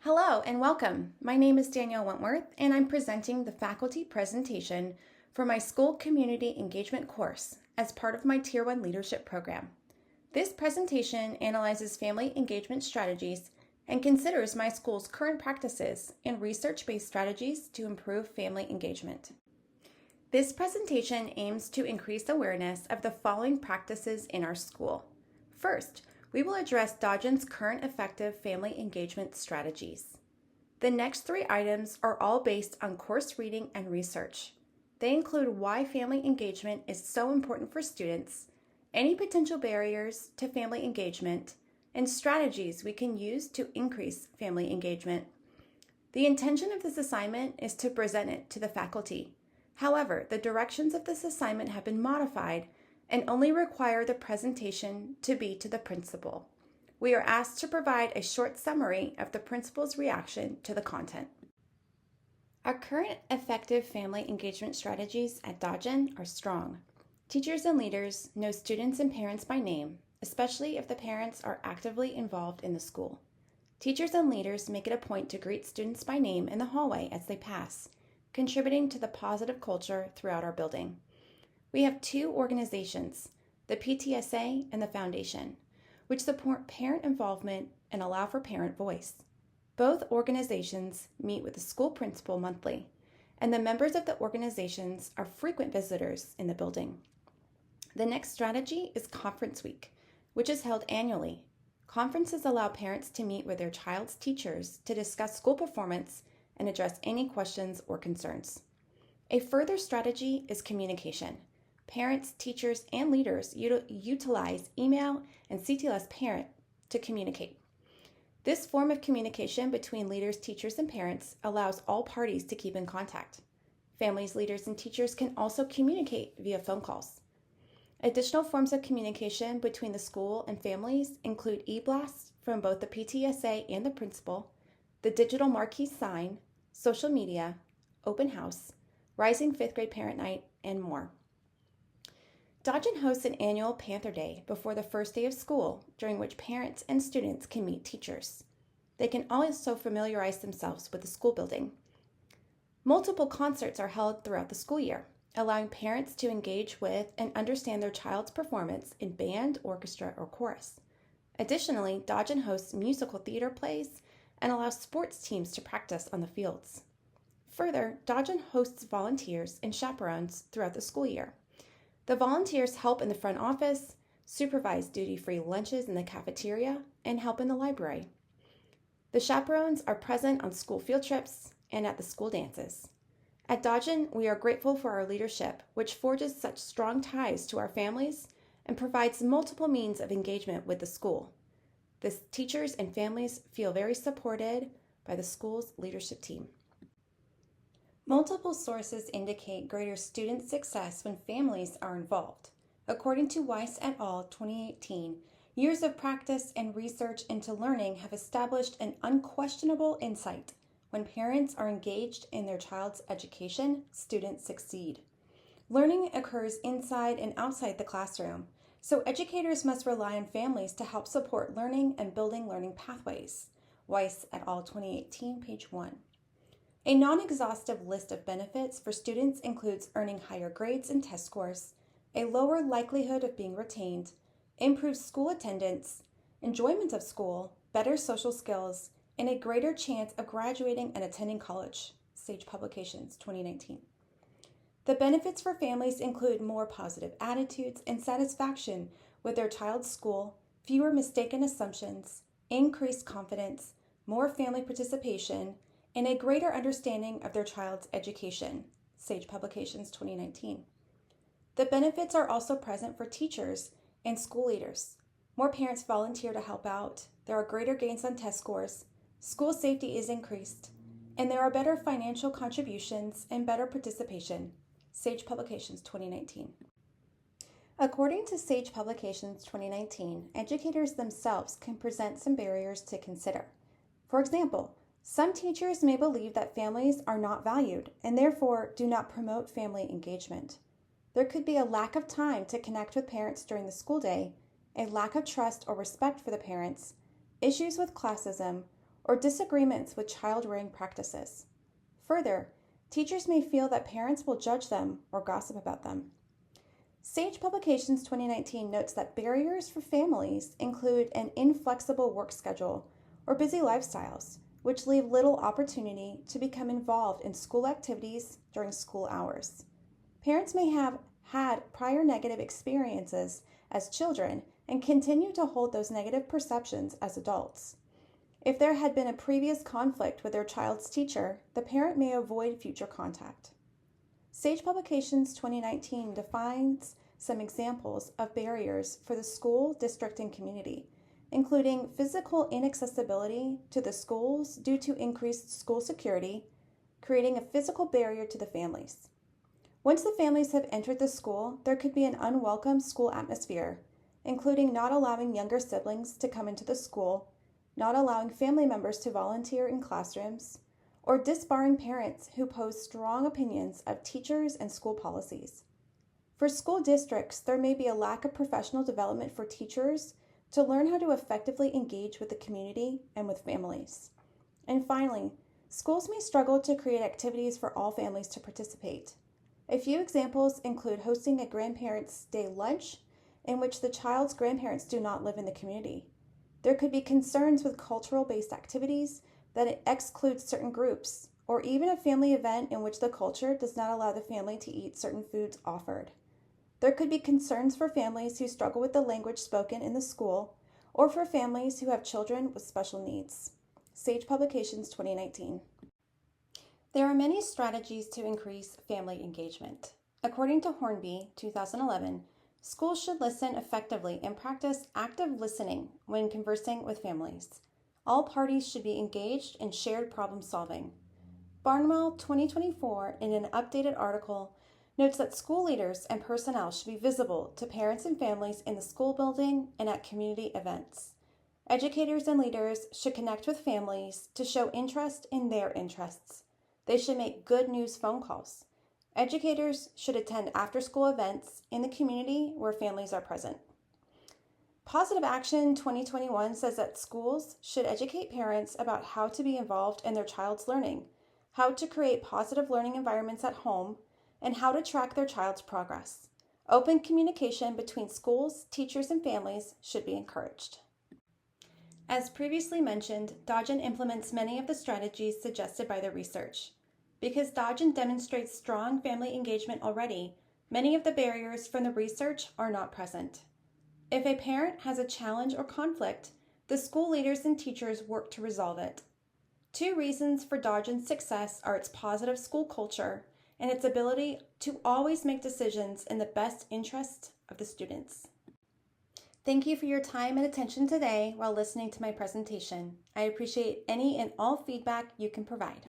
Hello and welcome. My name is Danielle Wentworth and I'm presenting the faculty presentation for my school community engagement course as part of my Tier 1 leadership program. This presentation analyzes family engagement strategies and considers my school's current practices and research-based strategies to improve family engagement. This presentation aims to increase awareness of the following practices in our school. First, we will address Dodgen's current effective family engagement strategies. The next three items are all based on course reading and research. They include why family engagement is so important for students, any potential barriers to family engagement, and strategies we can use to increase family engagement. The intention of this assignment is to present it to the faculty. However, the directions of this assignment have been modified and only require the presentation to be to the principal. We are asked to provide a short summary of the principal's reaction to the content. Our current effective family engagement strategies at Dodgen are strong. Teachers and leaders know students and parents by name, especially if the parents are actively involved in the school. Teachers and leaders make it a point to greet students by name in the hallway as they pass, contributing to the positive culture throughout our building. We have two organizations, the PTSA and the Foundation, which support parent involvement and allow for parent voice. Both organizations meet with the school principal monthly, and the members of the organizations are frequent visitors in the building. The next strategy is Conference Week, which is held annually. Conferences allow parents to meet with their child's teachers to discuss school performance and address any questions or concerns. A further strategy is communication. Parents, teachers, and leaders utilize email and CTLS Parent to communicate. This form of communication between leaders, teachers, and parents allows all parties to keep in contact. Families, leaders, and teachers can also communicate via phone calls. Additional forms of communication between the school and families include e-blasts from both the PTSA and the principal, the digital marquee sign, social media, open house, Rising 5th Grade Parent Night, and more. Dodgen hosts an annual Panther Day before the first day of school, during which parents and students can meet teachers. They can also familiarize themselves with the school building. Multiple concerts are held throughout the school year, allowing parents to engage with and understand their child's performance in band, orchestra, or chorus. Additionally, Dodgen hosts musical theater plays and allows sports teams to practice on the fields. Further, Dodgen hosts volunteers and chaperones throughout the school year. The volunteers help in the front office, supervise duty-free lunches in the cafeteria, and help in the library. The chaperones are present on school field trips and at the school dances. At Dodgen, we are grateful for our leadership, which forges such strong ties to our families and provides multiple means of engagement with the school. The teachers and families feel very supported by the school's leadership team. Multiple sources indicate greater student success when families are involved. According to Weiss et al. 2018, years of practice and research into learning have established an unquestionable insight. When parents are engaged in their child's education, students succeed. Learning occurs inside and outside the classroom, so educators must rely on families to help support learning and building learning pathways. Weiss et al. 2018, page 1. A non-exhaustive list of benefits for students includes earning higher grades and test scores, a lower likelihood of being retained, improved school attendance, enjoyment of school, better social skills, and a greater chance of graduating and attending college. Sage Publications, 2019. The benefits for families include more positive attitudes and satisfaction with their child's school, fewer mistaken assumptions, increased confidence, more family participation, and a greater understanding of their child's education. Sage Publications, 2019. The benefits are also present for teachers and school leaders. More parents volunteer to help out, there are greater gains on test scores, school safety is increased, and there are better financial contributions and better participation. Sage Publications, 2019. According to Sage Publications 2019, educators themselves can present some barriers to consider. For example, some teachers may believe that families are not valued and therefore do not promote family engagement. There could be a lack of time to connect with parents during the school day, a lack of trust or respect for the parents, issues with classism, or disagreements with child rearing practices. Further, teachers may feel that parents will judge them or gossip about them. Sage Publications 2019 notes that barriers for families include an inflexible work schedule or busy lifestyles, which leave little opportunity to become involved in school activities during school hours. Parents may have had prior negative experiences as children and continue to hold those negative perceptions as adults. If there had been a previous conflict with their child's teacher, the parent may avoid future contact. Sage Publications 2019 defines some examples of barriers for the school, district, and community, including physical inaccessibility to the schools due to increased school security, creating a physical barrier to the families. Once the families have entered the school, there could be an unwelcome school atmosphere, including not allowing younger siblings to come into the school, not allowing family members to volunteer in classrooms, or disbarring parents who pose strong opinions of teachers and school policies. For school districts, there may be a lack of professional development for teachers to learn how to effectively engage with the community and with families. And finally, schools may struggle to create activities for all families to participate. A few examples include hosting a grandparents' day lunch in which the child's grandparents do not live in the community. There could be concerns with cultural-based activities that exclude certain groups, or even a family event in which the culture does not allow the family to eat certain foods offered. There could be concerns for families who struggle with the language spoken in the school, or for families who have children with special needs. Sage Publications 2019. There are many strategies to increase family engagement. According to Hornby, 2011, schools should listen effectively and practice active listening when conversing with families. All parties should be engaged in shared problem solving. Barnwell 2024, in an updated article, notes that school leaders and personnel should be visible to parents and families in the school building and at community events. Educators and leaders should connect with families to show interest in their interests. They should make good news phone calls. Educators should attend after-school events in the community where families are present. Positive Action 2021 says that schools should educate parents about how to be involved in their child's learning, how to create positive learning environments at home, and how to track their child's progress. Open communication between schools, teachers, and families should be encouraged. As previously mentioned, Dodgen implements many of the strategies suggested by the research. Because Dodgen demonstrates strong family engagement already, many of the barriers from the research are not present. If a parent has a challenge or conflict, the school leaders and teachers work to resolve it. 2 reasons for Dodgen's success are its positive school culture and its ability to always make decisions in the best interest of the students. Thank you for your time and attention today while listening to my presentation. I appreciate any and all feedback you can provide.